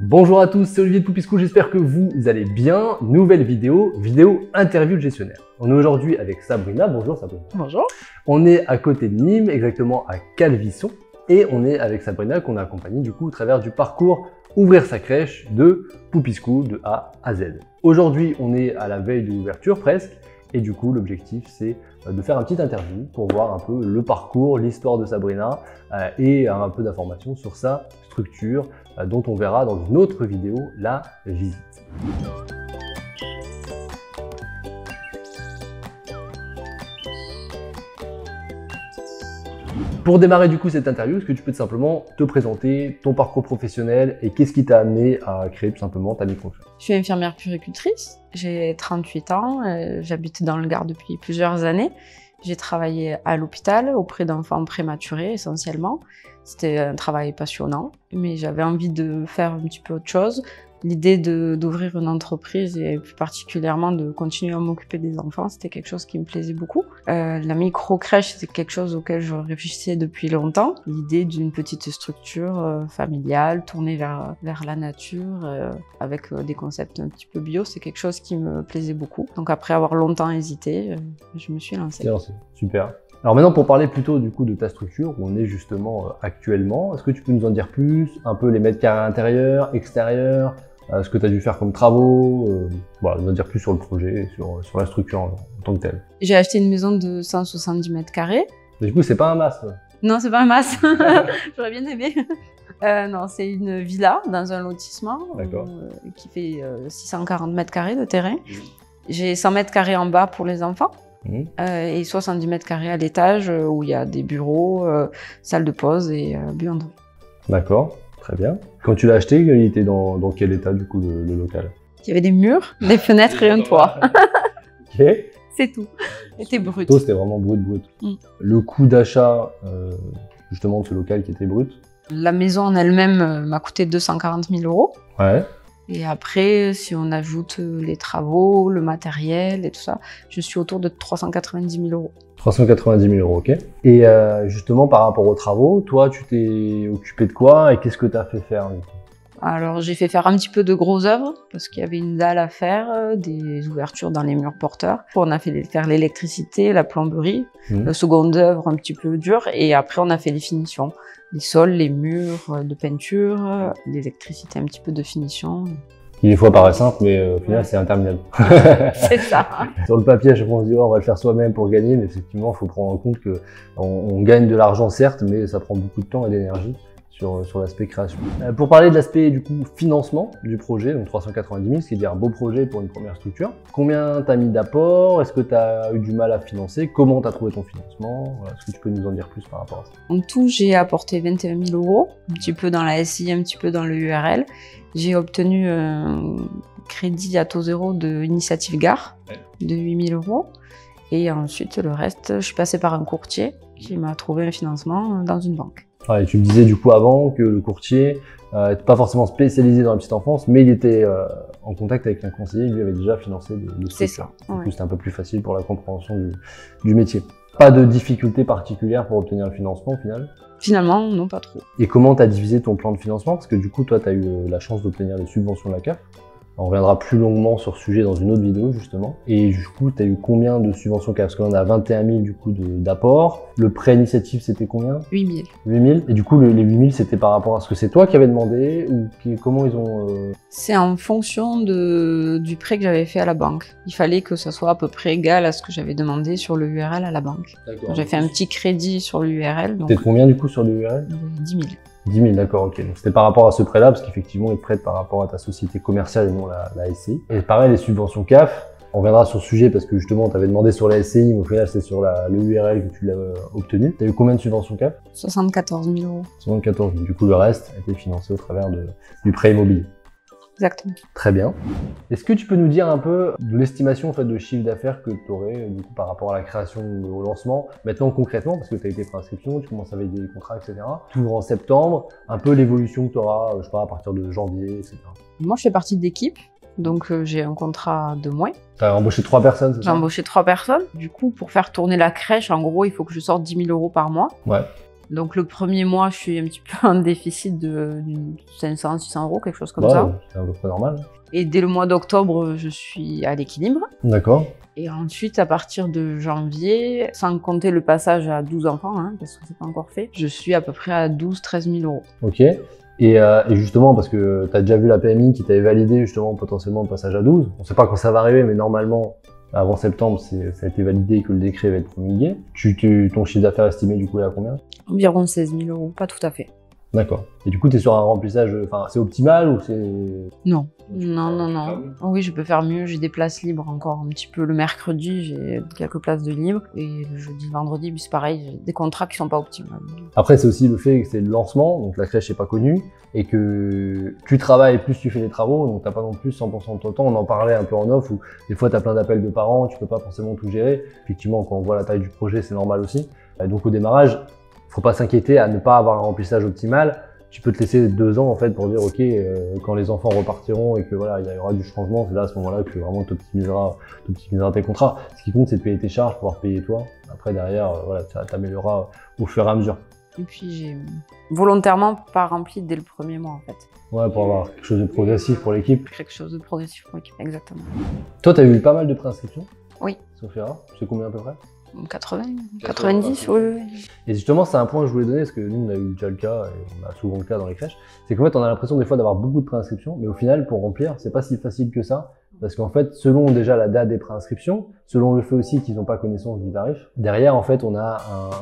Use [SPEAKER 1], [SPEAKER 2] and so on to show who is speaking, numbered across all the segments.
[SPEAKER 1] Bonjour à tous, c'est Olivier de Poupiscou, j'espère que vous allez bien. Nouvelle vidéo interview de gestionnaire. On est aujourd'hui avec Sabrina. Bonjour Sabrina.
[SPEAKER 2] Bonjour.
[SPEAKER 1] On est à côté de Nîmes, exactement à Calvisson. Et on est avec Sabrina qu'on a accompagné du coup au travers du parcours Ouvrir sa crèche de Poupiscou de A à Z. Aujourd'hui, on est à la veille de l'ouverture presque. Et du coup, l'objectif, c'est de faire un petit interview pour voir un peu le parcours, l'histoire de Sabrina et un peu d'informations sur sa structure dont on verra dans une autre vidéo la visite. Pour démarrer du coup cette interview, est-ce que tu peux simplement te présenter ton parcours professionnel et qu'est-ce qui t'a amené à créer tout simplement ta micro-crèche?
[SPEAKER 2] Je suis infirmière puéricultrice, j'ai 38 ans, j'habite dans le Gard depuis plusieurs années. J'ai travaillé à l'hôpital auprès d'enfants prématurés essentiellement. C'était un travail passionnant, mais j'avais envie de faire un petit peu autre chose. L'idée d'ouvrir une entreprise et plus particulièrement de continuer à m'occuper des enfants, c'était quelque chose qui me plaisait beaucoup. La micro-crèche, c'était quelque chose auquel je réfléchissais depuis longtemps. L'idée d'une petite structure familiale, tournée vers la nature, avec des concepts un petit peu bio, c'est quelque chose qui me plaisait beaucoup. Donc après avoir longtemps hésité, je me suis lancée.
[SPEAKER 1] Super. Alors maintenant, pour parler plutôt du coup de ta structure, où on est justement actuellement, est-ce que tu peux nous en dire plus? Un peu les mètres carrés intérieurs, extérieurs, ce que tu as dû faire comme travaux, voilà, nous en dire plus sur le projet, sur la structure en tant que telle.
[SPEAKER 2] J'ai acheté une maison de 170 mètres carrés.
[SPEAKER 1] Mais du coup, c'est pas un mas.
[SPEAKER 2] Non, c'est pas un mas. J'aurais bien aimé. Non, c'est une villa dans un lotissement qui fait 640 mètres carrés de terrain. J'ai 100 mètres carrés en bas pour les enfants. Et 70 mètres carrés à l'étage où il y a des bureaux, salle de pause et buanderie. D'accord, très bien. Quand tu l'as acheté, il était dans quel état du coup le local? Il y avait des murs, des fenêtres et un toit.
[SPEAKER 1] Ok.
[SPEAKER 2] C'est tout. C'était brut.
[SPEAKER 1] C'était vraiment brut. Le coût d'achat justement de ce local qui était brut?
[SPEAKER 2] La maison en elle-même m'a coûté 240 000 €.
[SPEAKER 1] Ouais.
[SPEAKER 2] Et après, si on ajoute les travaux, le matériel et tout ça, je suis autour de 390 000 €. 390 000 €, ok. Et justement, par rapport aux travaux, toi, tu t'es occupé de quoi et qu'est-ce que tu as fait faire? Alors, j'ai fait faire un petit peu de gros œuvres, parce qu'il y avait une dalle à faire, des ouvertures dans les murs porteurs. On a fait faire l'électricité, la plomberie, le second œuvre un petit peu dur, et après on a fait les finitions. Les sols, les murs de peinture, l'électricité, un petit peu de finition.
[SPEAKER 1] Qui des fois paraît simple, mais au final c'est interminable.
[SPEAKER 2] C'est ça.
[SPEAKER 1] Sur le papier, à chaque fois on se dit oh, on va le faire soi-même pour gagner, mais effectivement il faut prendre en compte que on gagne de l'argent certes, mais ça prend beaucoup de temps et d'énergie sur l'aspect création. Pour parler de l'aspect du coup financement du projet, donc 390 000, ce qui est dire un beau projet pour une première structure. Combien t'as mis d'apport? Est-ce que tu as eu du mal à financer? Comment tu as trouvé ton financement? Voilà, est-ce que tu peux nous en dire plus par rapport à ça?
[SPEAKER 2] En tout, j'ai apporté 21 000 €, un petit peu dans la SI, un petit peu dans le URL. J'ai obtenu un crédit à taux zéro de Initiative Gare de 8 000 €. Et ensuite, le reste, je suis passée par un courtier qui m'a trouvé un financement dans une banque.
[SPEAKER 1] Ouais, tu me disais du coup avant que le courtier n'était pas forcément spécialisé dans la petite enfance, mais il était en contact avec un conseiller, il lui avait déjà financé des structures.
[SPEAKER 2] C'est ça.
[SPEAKER 1] Du coup, c'était un peu plus facile pour la compréhension du métier. Pas de difficulté particulière pour obtenir le financement au final?
[SPEAKER 2] Finalement, non, pas trop.
[SPEAKER 1] Et comment tu as divisé ton plan de financement? Parce que du coup, toi, tu as eu la chance d'obtenir des subventions de la CAF. On reviendra plus longuement sur ce sujet dans une autre vidéo, justement. Et du coup, tu as eu combien de subventions CAF? Parce qu'on a 21 000 du coup d'apport. Le prêt initiative, c'était combien?
[SPEAKER 2] 8 000.
[SPEAKER 1] 8 000. Et du coup, les 8 000, c'était par rapport à ce que c'est toi qui avais demandé ou comment ils ont...
[SPEAKER 2] C'est en fonction du prêt que j'avais fait à la banque. Il fallait que ça soit à peu près égal à ce que j'avais demandé sur le URL à la banque. J'ai fait un petit crédit sur l'URL.
[SPEAKER 1] C'était combien du coup sur le URL?
[SPEAKER 2] 10 000.
[SPEAKER 1] 10 000, d'accord, ok. Donc c'était par rapport à ce prêt-là, parce qu'effectivement, ils prêtent par rapport à ta société commerciale et non la SCI. Et pareil, les subventions CAF, on reviendra sur ce sujet parce que justement, tu avais demandé sur la SCI, mais au final, c'est sur le URL que tu l'as obtenu. Tu as eu combien de subventions CAF?
[SPEAKER 2] 74 000 €.
[SPEAKER 1] 74 000. Du coup, le reste a été financé au travers du prêt immobilier.
[SPEAKER 2] Exactement.
[SPEAKER 1] Très bien. Est-ce que tu peux nous dire un peu de l'estimation en fait, de chiffre d'affaires que tu aurais du coup, par rapport à la création au lancement, maintenant concrètement, parce que tu as été préinscription, tu commences à valider les contrats, etc. Toujours en septembre, un peu l'évolution que tu auras, je sais pas, à partir de janvier, etc.
[SPEAKER 2] Moi, je fais partie de l'équipe, donc j'ai un contrat de moins.
[SPEAKER 1] Tu as embauché 3 personnes, c'est ça?
[SPEAKER 2] J'ai embauché 3 personnes. Du coup, pour faire tourner la crèche, en gros, il faut que je sorte 10 000 € par mois.
[SPEAKER 1] Ouais.
[SPEAKER 2] Donc le premier mois, je suis un petit peu en déficit de 500-600 €, quelque chose comme ça.
[SPEAKER 1] C'est à peu près normal.
[SPEAKER 2] Et dès le mois d'octobre, je suis à l'équilibre.
[SPEAKER 1] D'accord.
[SPEAKER 2] Et ensuite, à partir de janvier, sans compter le passage à 12 enfants, hein, parce que c'est pas encore fait, je suis à peu près à 12-13 000 €.
[SPEAKER 1] Ok. Et justement, parce que tu as déjà vu la PMI qui t'avait validé justement potentiellement le passage à 12. On ne sait pas quand ça va arriver, mais normalement, avant septembre, ça a été validé que le décret va être promulgué. Ton chiffre d'affaires estimé, du coup, est à combien?
[SPEAKER 2] Environ 16 000 €, pas tout à fait.
[SPEAKER 1] D'accord. Et du coup, tu es sur un remplissage, enfin, c'est optimal ou c'est...
[SPEAKER 2] Non. Non. Oui, je peux faire mieux. J'ai des places libres encore un petit peu. Le mercredi, j'ai quelques places de libre. Et le jeudi, vendredi, c'est pareil, j'ai des contrats qui sont pas optimaux.
[SPEAKER 1] Après, c'est aussi le fait que c'est le lancement, donc la crèche n'est pas connue, et que tu travailles plus tu fais les travaux, donc t'as pas non plus 100% de ton temps. On en parlait un peu en off, où des fois tu as plein d'appels de parents, tu peux pas forcément tout gérer. Effectivement, quand on voit la taille du projet, c'est normal aussi. Et donc au démarrage, faut pas s'inquiéter à ne pas avoir un remplissage optimal. Tu peux te laisser 2 ans en fait pour dire ok, quand les enfants repartiront et que voilà, il y aura du changement, c'est là à ce moment-là que vraiment t'optimiseras tes contrats. Ce qui compte, c'est de payer tes charges, pouvoir payer toi. Après derrière, voilà, ça t'améliorera au fur et à mesure.
[SPEAKER 2] Et puis j'ai volontairement pas rempli dès le premier mois en fait.
[SPEAKER 1] Ouais, pour avoir quelque chose de progressif pour l'équipe.
[SPEAKER 2] Quelque chose de progressif pour l'équipe, exactement.
[SPEAKER 1] Toi, tu as eu pas mal de préinscriptions?
[SPEAKER 2] Oui.
[SPEAKER 1] Sauf erreur. C'est combien à peu près?
[SPEAKER 2] 80, 90, oui.
[SPEAKER 1] Et justement, c'est un point que je voulais donner, parce que nous, on a eu déjà le cas, et on a souvent le cas dans les crèches, c'est qu'en fait, on a l'impression des fois d'avoir beaucoup de préinscriptions, mais au final, pour remplir, c'est pas si facile que ça, parce qu'en fait, selon déjà la date des préinscriptions, selon le fait aussi qu'ils n'ont pas connaissance du tarif, derrière, en fait, on a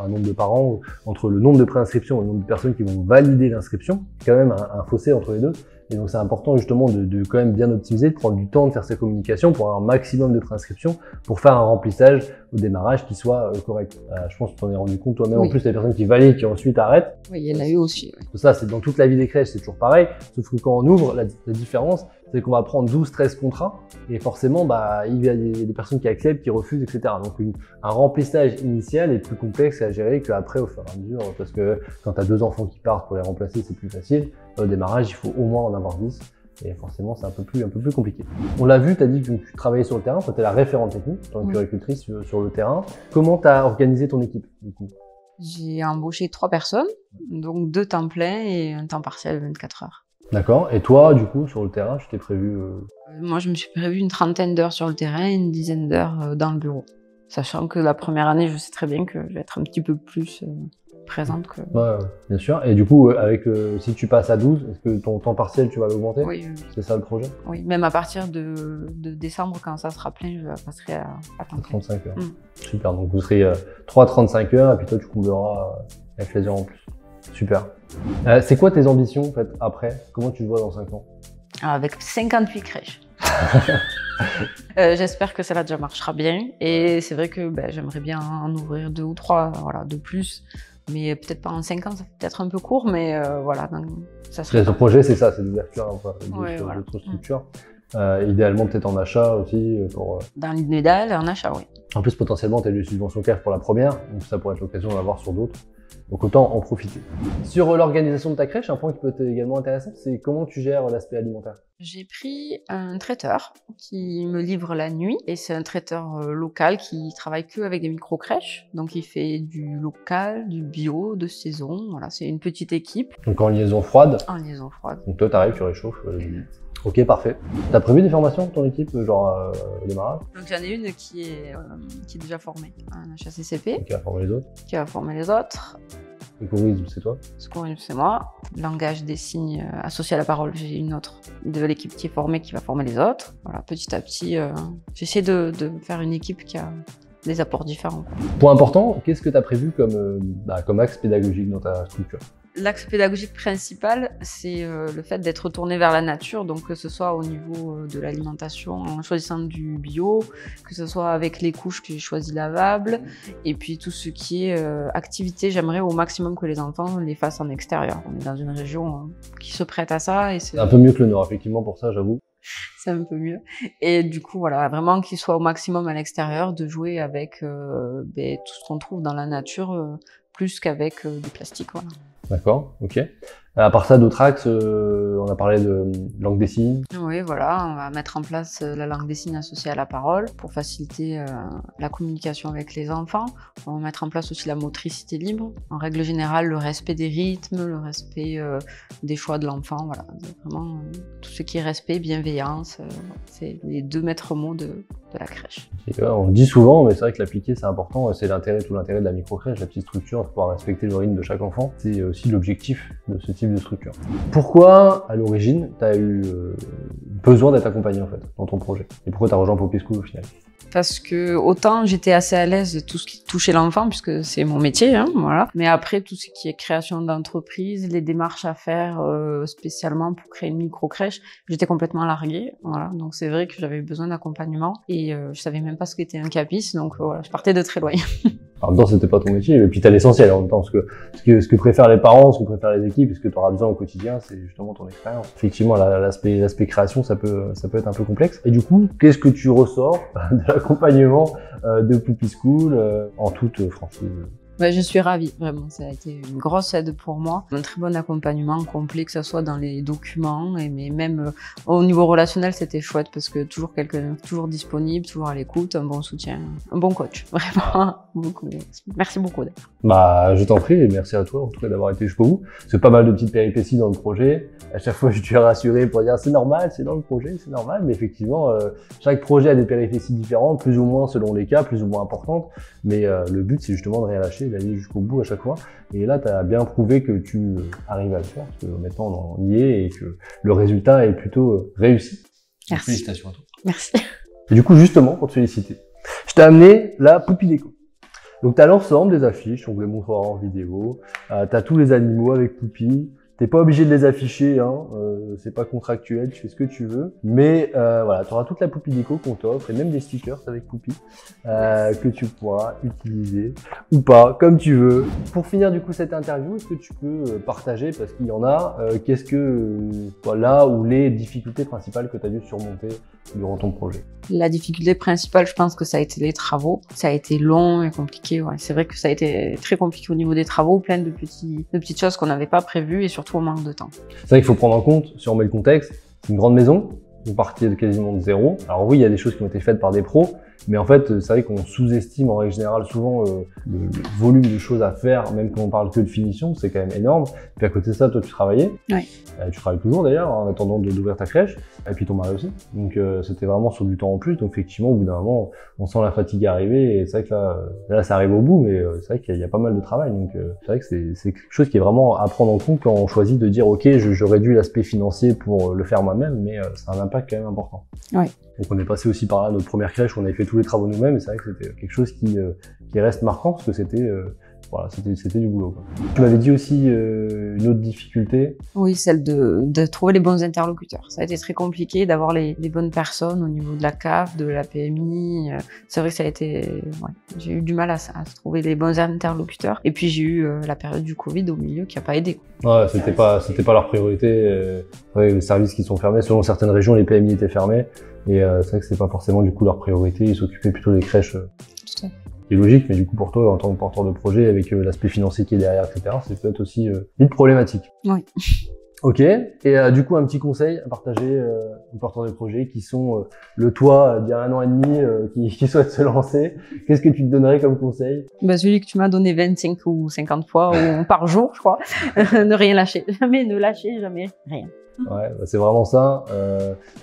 [SPEAKER 1] un nombre de parents, entre le nombre de préinscriptions et le nombre de personnes qui vont valider l'inscription, il y a quand même un fossé entre les deux. Et donc c'est important justement de quand même bien optimiser, de prendre du temps de faire ces communications pour avoir un maximum de préinscriptions, pour faire un remplissage au démarrage qui soit correct. Je pense que tu t'en es rendu compte toi-même.
[SPEAKER 2] Oui.
[SPEAKER 1] En plus, il y a des personnes qui valident, qui ensuite arrêtent.
[SPEAKER 2] Oui, il y en a eu aussi. Oui.
[SPEAKER 1] Ça, c'est dans toute la vie des crèches, c'est toujours pareil. Sauf que quand on ouvre, la différence, c'est qu'on va prendre 12-13 contrats et forcément, il y a des personnes qui acceptent, qui refusent, etc. Donc un remplissage initial est plus complexe à gérer qu'après au fur et à mesure, parce que quand tu as 2 enfants qui partent pour les remplacer, c'est plus facile. Au démarrage, il faut au moins en avoir 10. Et forcément, c'est un peu plus compliqué. On l'a vu, tu as dit que tu travaillais sur le terrain, toi tu es la référente technique, en tant que puéricultrice sur le terrain. Comment tu as organisé ton équipe du coup?
[SPEAKER 2] J'ai embauché 3 personnes, donc 2 temps plein et un temps partiel de 24 heures.
[SPEAKER 1] D'accord. Et toi, du coup, sur le terrain, tu t'es prévu
[SPEAKER 2] Moi, je me suis prévu une trentaine d'heures sur le terrain et une dizaine d'heures dans le bureau. Sachant que la première année, je sais très bien que je vais être un petit peu plus présente que...
[SPEAKER 1] Ouais, bien sûr. Et du coup, si tu passes à 12, est-ce que ton temps partiel, tu vas l'augmenter?
[SPEAKER 2] Oui.
[SPEAKER 1] C'est ça le projet?
[SPEAKER 2] Oui, même à partir de décembre, quand ça sera plein, je passerai à temps plein.
[SPEAKER 1] 35 heures. Super, donc vous serez 3-35 heures et puis toi, tu combleras avec les heures en plus. Super. C'est quoi tes ambitions en fait, après? Comment tu te vois dans 5 ans?
[SPEAKER 2] Avec 58 crèches. J'espère que cela déjà marchera bien. Et c'est vrai que j'aimerais bien en ouvrir 2 ou 3 de plus. Mais peut-être pas en 5 ans, ça fait peut-être un peu court, mais voilà. Donc, ça serait...
[SPEAKER 1] Ce projet, c'est ça, c'est l'ouverture d'autres structures. Idéalement, peut-être en achat aussi.
[SPEAKER 2] Dans l'idéal, en achat, oui.
[SPEAKER 1] En plus, potentiellement, tu as eu des subventions CAF pour la première, donc ça pourrait être l'occasion d'en avoir sur d'autres. Donc autant en profiter. Sur l'organisation de ta crèche, un point qui peut être également intéressant, c'est comment tu gères l'aspect alimentaire.
[SPEAKER 2] J'ai pris un traiteur qui me livre la nuit et c'est un traiteur local qui travaille que avec des micro-crèches. Donc il fait du local, du bio, de saison. Voilà, c'est une petite équipe.
[SPEAKER 1] Donc en liaison froide.
[SPEAKER 2] En liaison froide.
[SPEAKER 1] Donc toi, tu arrives, tu réchauffes. Ok, parfait. T'as prévu des formations pour ton équipe, genre au démarrage?
[SPEAKER 2] Donc j'en ai une qui est déjà formée, un HACCP.
[SPEAKER 1] Qui va former les autres.
[SPEAKER 2] Qui va former les autres.
[SPEAKER 1] Secourisme, c'est toi?
[SPEAKER 2] Secourisme, c'est moi. Langage des signes associé à la parole, j'ai une autre de l'équipe qui est formée qui va former les autres. Voilà, petit à petit, j'essaie de faire une équipe qui a des apports différents.
[SPEAKER 1] Point important, qu'est-ce que tu as prévu comme axe pédagogique dans ta structure?
[SPEAKER 2] L'axe pédagogique principal, c'est le fait d'être tourné vers la nature, donc que ce soit au niveau de l'alimentation en choisissant du bio, que ce soit avec les couches que j'ai choisies lavables, et puis tout ce qui est activité, j'aimerais au maximum que les enfants les fassent en extérieur. On est dans une région qui se prête à ça. Et c'est
[SPEAKER 1] un peu mieux que le Nord, effectivement, pour ça, j'avoue.
[SPEAKER 2] C'est un peu mieux. Et du coup, voilà, vraiment qu'ils soient au maximum à l'extérieur, de jouer avec tout ce qu'on trouve dans la nature, plus qu'avec du plastique. Voilà.
[SPEAKER 1] D'accord, ok. À part ça, d'autres axes, on a parlé de langue des signes.
[SPEAKER 2] Oui, voilà, on va mettre en place la langue des signes associée à la parole pour faciliter la communication avec les enfants. On va mettre en place aussi la motricité libre. En règle générale, le respect des rythmes, le respect des choix de l'enfant. Voilà, vraiment tout ce qui est respect, bienveillance, c'est les 2 maîtres mots de la crèche.
[SPEAKER 1] Et, on le dit souvent, mais c'est vrai que l'appliquer, c'est important. C'est tout l'intérêt de la microcrèche, la petite structure, de pouvoir respecter le rythme de chaque enfant. C'est aussi l'objectif de ce type de structure. Pourquoi, à l'origine, tu as eu besoin d'être accompagné en fait dans ton projet? Et pourquoi tu as rejoint Poppy School au final?
[SPEAKER 2] Parce que autant j'étais assez à l'aise de tout ce qui touchait l'enfant, puisque c'est mon métier, hein, voilà. Mais après, tout ce qui est création d'entreprise, les démarches à faire spécialement pour créer une micro-crèche, j'étais complètement larguée, voilà. Donc c'est vrai que j'avais besoin d'accompagnement et je savais même pas ce qu'était un CAPIS, donc voilà, je partais de très loin.
[SPEAKER 1] En même temps, c'était pas ton métier, et puis t'as l'essentiel en même temps, parce que ce que préfèrent les parents, ce que préfèrent les équipes, et ce que tu auras besoin au quotidien, c'est justement ton expérience. Effectivement, l'aspect création, ça peut être un peu complexe. Et du coup, qu'est-ce que tu ressors de l'accompagnement de Poppy School en toute franchise?
[SPEAKER 2] Ouais, je suis ravie, vraiment, ça a été une grosse aide pour moi. Un très bon accompagnement complet, que ce soit dans les documents, mais même au niveau relationnel, c'était chouette parce que toujours quelqu'un, toujours disponible, toujours à l'écoute, un bon soutien, un bon coach, vraiment. Beaucoup. Merci beaucoup.
[SPEAKER 1] Bah, je t'en prie et merci à toi en tout cas d'avoir été jusqu'au bout. C'est pas mal de petites péripéties dans le projet. À chaque fois, je suis rassuré pour dire c'est normal, c'est dans le projet, c'est normal. Mais effectivement, chaque projet a des péripéties différentes, plus ou moins selon les cas, plus ou moins importantes. Mais le but, c'est justement de rien lâcher, d'aller jusqu'au bout à chaque fois. Et là, tu as bien prouvé que tu arrives à le faire, parce que maintenant, on y est et que le résultat est plutôt réussi.
[SPEAKER 2] Merci.
[SPEAKER 1] Félicitations à toi.
[SPEAKER 2] Merci.
[SPEAKER 1] Et du coup, justement, pour te féliciter, je t'ai amené la Poppy Déco. Donc, tu as l'ensemble des affiches, on vous les montrera en vidéo. Tu as tous les animaux avec Poppy. T'es pas obligé de les afficher, hein, c'est pas contractuel, tu fais ce que tu veux. Mais voilà, tu auras toute la Poppy Déco qu'on t'offre et même des stickers avec Poppy que tu pourras utiliser ou pas, comme tu veux. Pour finir du coup cette interview, est-ce que tu peux partager, parce qu'il y en a, qu'est-ce que là où les difficultés principales que tu as dû surmonter durant ton projet?
[SPEAKER 2] La difficulté principale, je pense que ça a été les travaux. Ça a été long et compliqué. Ouais. C'est vrai que ça a été très compliqué au niveau des travaux, plein de petites choses qu'on n'avait pas prévues et surtout au manque de temps.
[SPEAKER 1] C'est vrai qu'il faut prendre en compte, si on met le contexte, c'est une grande maison, vous partiez de quasiment de zéro. Alors oui, il y a des choses qui ont été faites par des pros, mais en fait, c'est vrai qu'on sous-estime en règle générale souvent le volume de choses à faire, même quand on parle que de finition, c'est quand même énorme. Puis à côté de ça, toi, tu travaillais.
[SPEAKER 2] Oui.
[SPEAKER 1] Tu travailles toujours d'ailleurs, en attendant d'ouvrir ta crèche. Et puis ton mari aussi. Donc c'était vraiment sur du temps en plus. Donc effectivement, au bout d'un moment, on sent la fatigue arriver. Et c'est vrai que là, ça arrive au bout, mais c'est vrai qu'il y a pas mal de travail. Donc c'est vrai que c'est quelque chose qui est vraiment à prendre en compte quand on choisit de dire, ok, je réduis l'aspect financier pour le faire moi-même, mais ça a un impact quand même important.
[SPEAKER 2] Oui.
[SPEAKER 1] Donc on est passé aussi par là, notre première crèche, où on avait fait tous les travaux nous-mêmes, et c'est vrai que c'était quelque chose qui reste marquant, parce que c'était voilà, c'était du boulot, quoi. Tu m'avais dit aussi une autre difficulté.
[SPEAKER 2] Oui, celle de trouver les bons interlocuteurs. Ça a été très compliqué d'avoir les bonnes personnes au niveau de la CAF, de la PMI. C'est vrai que ça a été... Ouais, j'ai eu du mal à trouver les bons interlocuteurs. Et puis j'ai eu la période du Covid au milieu qui n'a pas aidé.
[SPEAKER 1] Ouais, c'était pas leur priorité. Ouais, les services qui sont fermés, selon certaines régions, les PMI étaient fermés. Et c'est vrai que c'est pas forcément du coup leur priorité. Ils s'occupaient plutôt des crèches.
[SPEAKER 2] Tout à fait.
[SPEAKER 1] Qui est logique, mais du coup pour toi, en tant que porteur de projet, avec l'aspect financier qui est derrière, etc., c'est peut-être aussi une problématique.
[SPEAKER 2] Oui.
[SPEAKER 1] Ok, et du coup un petit conseil à partager aux porteurs de projets qui sont le toi d'il y a 1 an et demi, qui souhaitent se lancer. Qu'est-ce que tu te donnerais comme conseil?
[SPEAKER 2] Bah, celui que tu m'as donné 25 ou 50 fois ou par jour, je crois. Ne rien lâcher. Jamais ne lâcher, jamais rien.
[SPEAKER 1] Ouais, bah, c'est vraiment ça.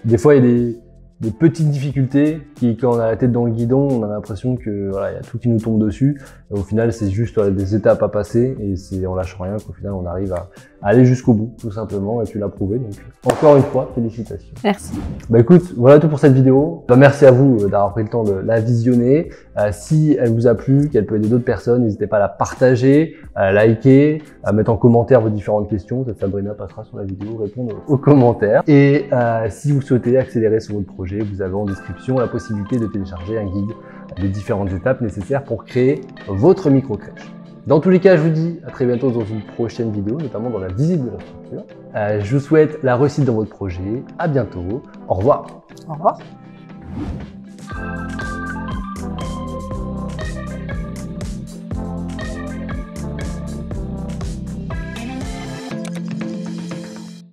[SPEAKER 1] Des fois, il y a des petites difficultés qui, quand on a la tête dans le guidon, on a l'impression que voilà, il y a tout qui nous tombe dessus. Et au final, c'est juste des étapes à passer et on lâche rien, qu'au final, on arrive à aller jusqu'au bout, tout simplement, et tu l'as prouvé. Donc, encore une fois, félicitations.
[SPEAKER 2] Merci.
[SPEAKER 1] Bah écoute, voilà tout pour cette vidéo. Bah, merci à vous d'avoir pris le temps de la visionner. Si elle vous a plu, qu'elle peut aider d'autres personnes, n'hésitez pas à la partager, à la liker, à mettre en commentaire vos différentes questions. Sabrina passera sur la vidéo répondre aux commentaires. Et si vous souhaitez accélérer sur votre projet, vous avez en description la possibilité de télécharger un guide des différentes étapes nécessaires pour créer votre micro-crèche. Dans tous les cas, je vous dis à très bientôt dans une prochaine vidéo, notamment dans la visite de la structure. Je vous souhaite la réussite dans votre projet. À bientôt. Au revoir.
[SPEAKER 2] Au revoir.